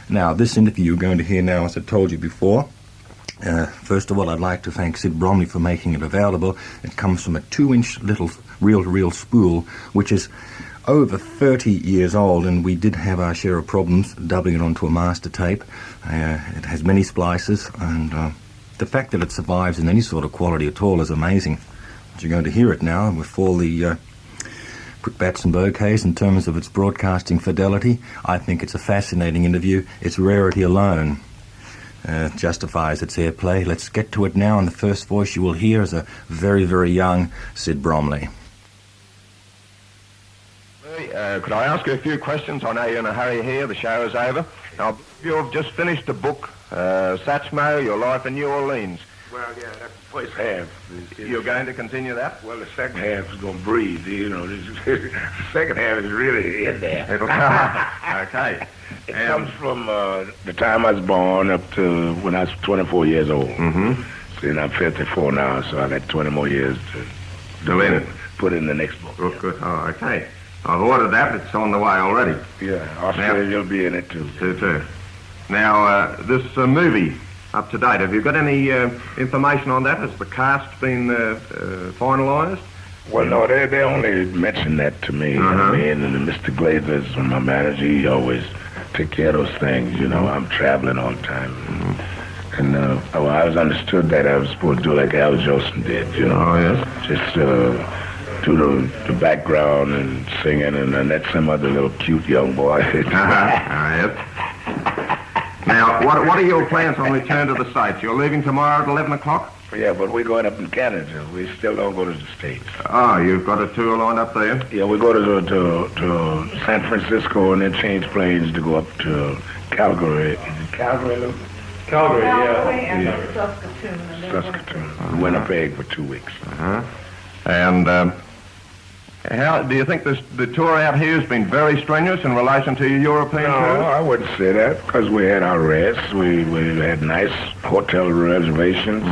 Now, this interview you're going to hear now, as I told you before, first of all, I'd like to thank Sid Bromley for making it available. It comes from a 2-inch little reel-to-reel spool, which is over 30 years old, and we did have our share of problems dubbing it onto a master tape. It has many splices, and the fact that it survives in any sort of quality at all is amazing. But you're going to hear it now with all the brickbats and bouquets in terms of its broadcasting fidelity. I think it's a fascinating interview. Its rarity alone justifies its airplay. Let's get to it now, and the first voice you will hear is a very, very young Sid Bromley. Could I ask you a few questions? I know you're in a hurry here. The show is over. Now, you've just finished a book, Satchmo, Your Life in New Orleans. Well, yeah, that's the first half. You're going to continue that? Well, the second half is going to breathe, you know. The second half is really in there. It'll come. Okay. It comes from the time I was born up to when I was 24 years old. Mm-hmm. See, and I'm 54 now, so I got 20 more years to put in the next book. Oh, good. Oh, okay. I've ordered that. It's on the way already. Yeah, Australia will be in it, too. Too. Now, this movie, up to date, have you got any information on that? Has the cast been finalised? Well, no, they only mentioned that to me. I mean, and Mr. Glazer's my manager. He always take care of those things, you know. I'm traveling all the time. And I was understood that I was supposed to do like Al Jolson did, you know. Oh, yes. Just do the background and singing, and that's some other little cute young boy. Yes. Now, what are your plans on return to the States? You're leaving tomorrow at 11 o'clock? Yeah, but we're going up in Canada. We still don't go to the States. Oh, you've got a tour lined up there? Yeah, we go to San Francisco and then change planes to go up to Calgary. Is it Calgary, Lou? Calgary, and yeah. Saskatoon. Saskatoon. Winnipeg for 2 weeks. And how do you think the tour out here has been very strenuous in relation to your European tour? No, I wouldn't say that, because we had our rest. We had nice hotel reservations,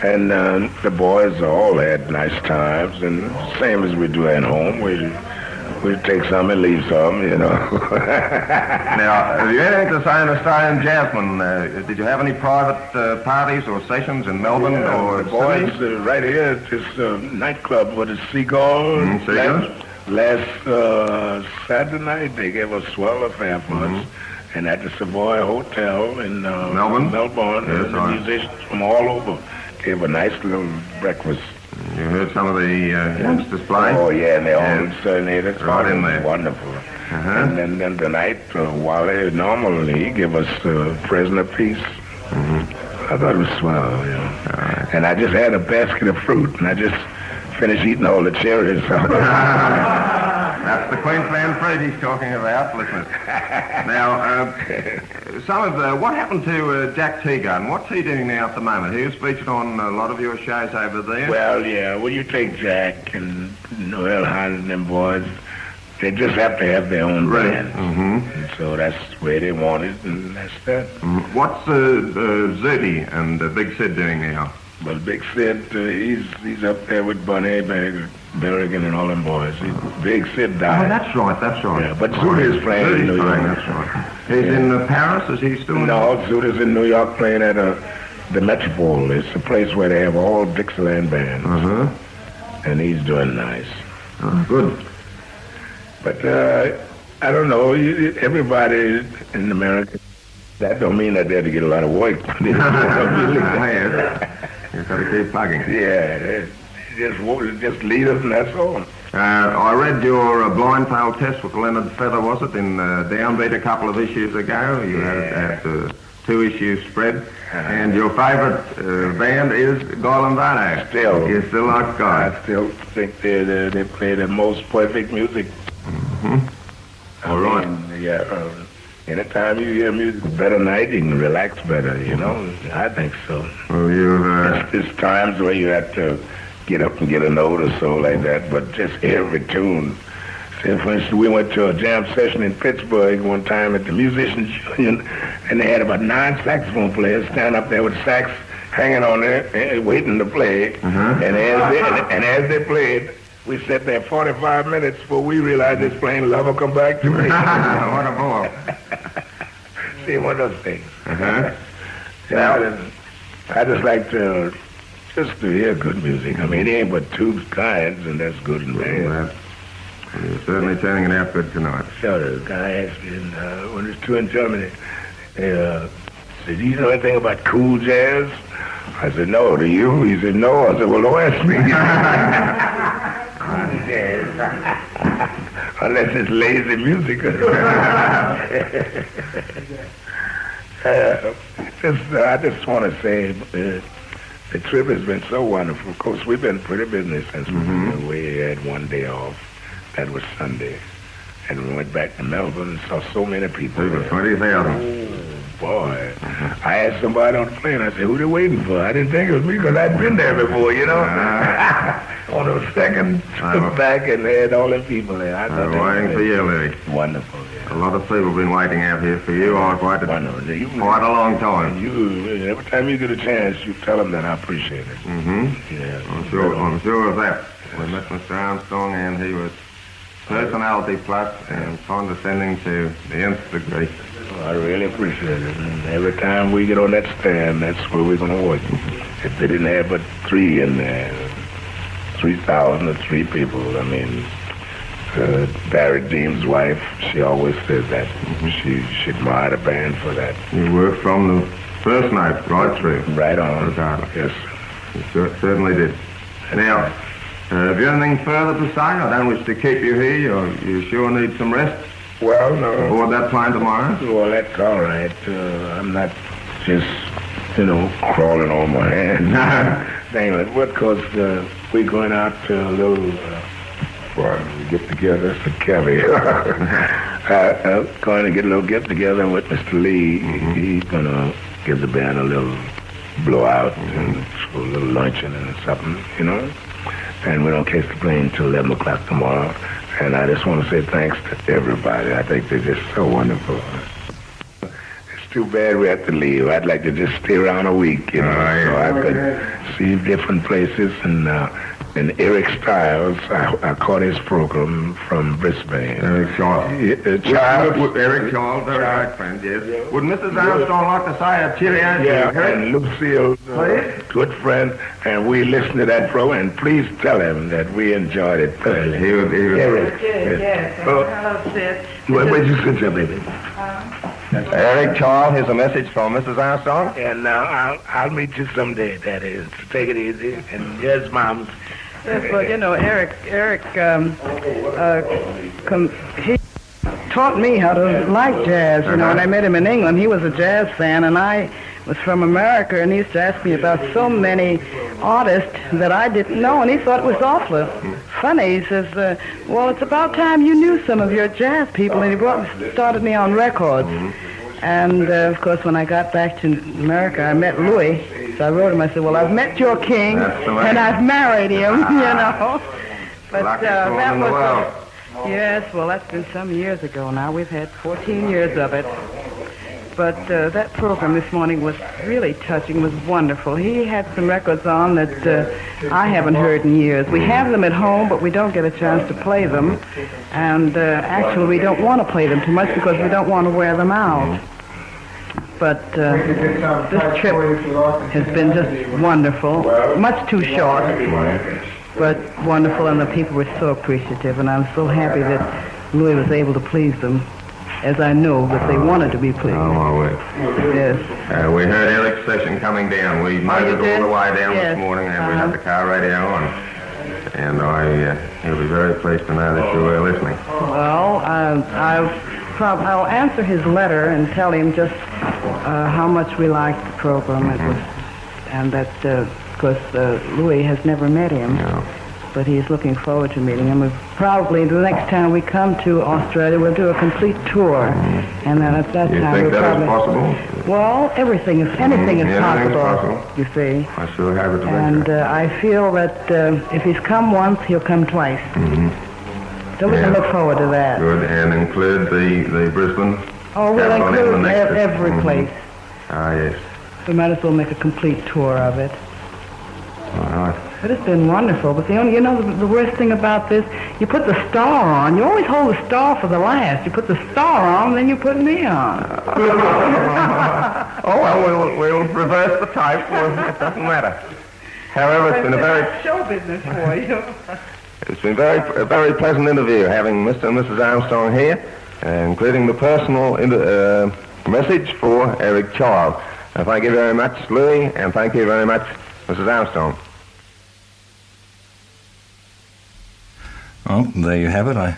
and the boys all had nice times, and same as we do at home. We take some and leave some, you know. Now, have you anything to say in Australian Jasmine? Did you have any private parties or sessions in Melbourne or the boys right here at this nightclub with the Seagull. Last Saturday night, they gave us swell affair for us. And at the Savoy Hotel in Melbourne, the musicians from all over gave a nice little breakfast. You heard some of the youngsters play? Oh, yeah, and they all serenaded. Right in there. Wonderful. And then tonight, Wally normally give us Prisoner Peace. I thought it was swell, you know. And I just had a basket of fruit, and I just finished eating all the cherries. That's the Queensland fruit he's talking about, listeners. Now, what happened to Jack Teagarden? What's he doing now at the moment? He was featured on a lot of your shows over there. Well, yeah, well, you take Jack and Noel Hines and them boys, they just have to have their own band. And so that's the way they want it, and that's that. What's Zeddy and Big Sid doing now? Well, Big Sid, he's up there with Bunny, Berrigan, and all them boys. Big Sid died. Oh, that's right. Yeah, but Zuda's playing in New York. That's right. He's in Paris? Is he still in No, Zuda's in New York playing at the Metropole. It's a place where they have all Dixieland bands. And he's doing nice. Oh, good. But I don't know, everybody in America, that don't mean that they have to get a lot of work. You've got to keep plugging. Yeah, just lead us and that's all. I read your blind tail test with Leonard Feather, was it, in Downbeat a couple of issues ago? You had 2 issues spread. And your favourite band is Guy Lombardo. Still. You still like Guy? I still think they play the most perfect music. All right. Anytime you hear music, better night, you can relax better, you know. I think so. Well, there's times where you have to get up and get a note or so like that, but just every tune. Say, for instance, we went to a jam session in Pittsburgh one time at the Musicians Union, and they had about 9 saxophone players stand up there with sax hanging on there, waiting to play. And as they played, we sat there 45 minutes before we realized this plane Love Will Come Back to Me. What a ball. see one of those things. Uh-huh. I just like to hear good music. I mean, it ain't but two kinds, and that's good and bad. Well, you're certainly turning it out good tonight. So the guy asked me when he was two in Germany, said, "Do you know anything about cool jazz?" I said, "No." "Do you?" He said, "No." I said, "Well, don't ask me." Cool jazz. Unless it's lazy music. I just want to say the trip has been so wonderful. Of course, we've been pretty busy since we had one day off. That was Sunday. And we went back to Melbourne and saw so many people. Over 20,000. Oh, boy. I asked somebody on the plane, I said, "Who they waiting for?" I didn't think it was me because I'd been there before, you know. On the second trip back, and they had all them people there. I thought waiting for you, Louis. Wonderful, yeah. A lot of people have been waiting out here for you all quite a long time. Every time you get a chance, you tell them that. I appreciate it. Mm-hmm. Yeah. I'm sure of that. We met Mr. Armstrong, and he was personality plus and condescending to the nth degree. I really appreciate it. And every time we get on that stand, that's where we're going to work. If they didn't have but three in there, 3,000 or three people, I mean, Barry Dean's wife, she always said that. She admired the band for that. You worked from the first night right through. Right on. Yes. You certainly did. Now, have you anything further to say? I don't wish to keep you here. You sure need some rest? Well, no. Aboard that plane tomorrow? Well, that's all right. I'm not just, crawling on my hands. Dang it. Because we're going out to a little... get together for Kelly. Going to get a little get-together with Mr. Lee. He's going to give the band a little blowout and a little luncheon and something, And we don't catch the plane until 11 o'clock tomorrow. And I just want to say thanks to everybody. I think they're just so wonderful. It's too bad we have to leave. I'd like to just stay around a week, so I could see different places. And Eric Stiles, I caught his program from Brisbane. Eric Charles. Eric Charles, very right friend, yes. Would Mrs. Armstrong like to say a cheerio? Yeah, and Lucille, good friend, and we listened to that program, and please tell him that we enjoyed it thoroughly. Eric. Yes. Hello, Sid. Where'd you sit there, baby? Eric Charles, here's a message from Mrs. Armstrong. And I'll meet you someday, Daddy. So take it easy. And here's Mom's. Yes, well, Eric, he taught me how to like jazz. When I met him in England, he was a jazz fan, and I was from America, and he used to ask me about so many artists that I didn't know, and he thought it was awfully funny. He says, well, it's about time you knew some of your jazz people, and he started me on records. And, of course, when I got back to America, I met Louis. So I wrote him, I said, well, I've met your king, and I've married him, But that was... Yes, well, that's been some years ago now. We've had 14 years of it. But that program this morning was really touching, was wonderful. He had some records on that I haven't heard in years. We have them at home, but we don't get a chance to play them. And actually, we don't want to play them too much because we don't want to wear them out. But this trip has been just wonderful. Much too short, but wonderful, and the people were so appreciative, and I'm so happy that Louis was able to please them, as I know that they wanted to be pleased. Yes. We heard Eric's session coming down. We made it all the way down this morning, and we had the car radio on. And he'll be very pleased to know that you were listening. Well, I'll answer his letter and tell him just how much we liked the program. And that, of course, Louis has never met him, but he's looking forward to meeting him. Probably the next time we come to Australia, we'll do a complete tour, and then at that time you think that is possible? Well, anything is possible. You see. I sure have it. And I feel that if he's come once, he'll come twice. So we can look forward to that. Good, and include the Brisbane. Oh, we'll include every place. Ah, yes. We might as well make a complete tour of it. All right. But it's been wonderful. But the worst thing about this, you put the star on. You always hold the star for the last. You put the star on, then you put me on. Oh, well, we'll reverse the type. Well, it doesn't matter. However, it's been a very... show business for you. It's been a very pleasant interview having Mr. and Mrs. Armstrong here, including the personal message for Eric Child. Thank you very much, Louis, and thank you very much, Mrs. Armstrong. Well, there you have it. I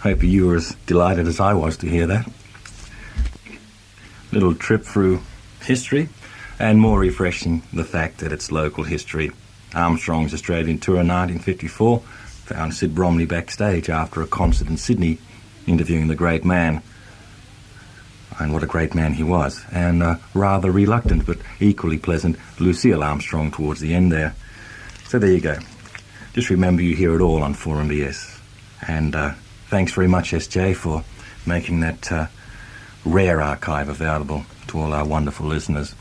hope you were as delighted as I was to hear that. Little trip through history, and more refreshing, the fact that it's local history. Armstrong's Australian tour in 1954 found Sid Bromley backstage after a concert in Sydney interviewing the great man. And what a great man he was. And rather reluctant but equally pleasant Lucille Armstrong towards the end there. So there you go. Just remember you hear it all on 4MBS. And thanks very much, SJ, for making that rare archive available to all our wonderful listeners.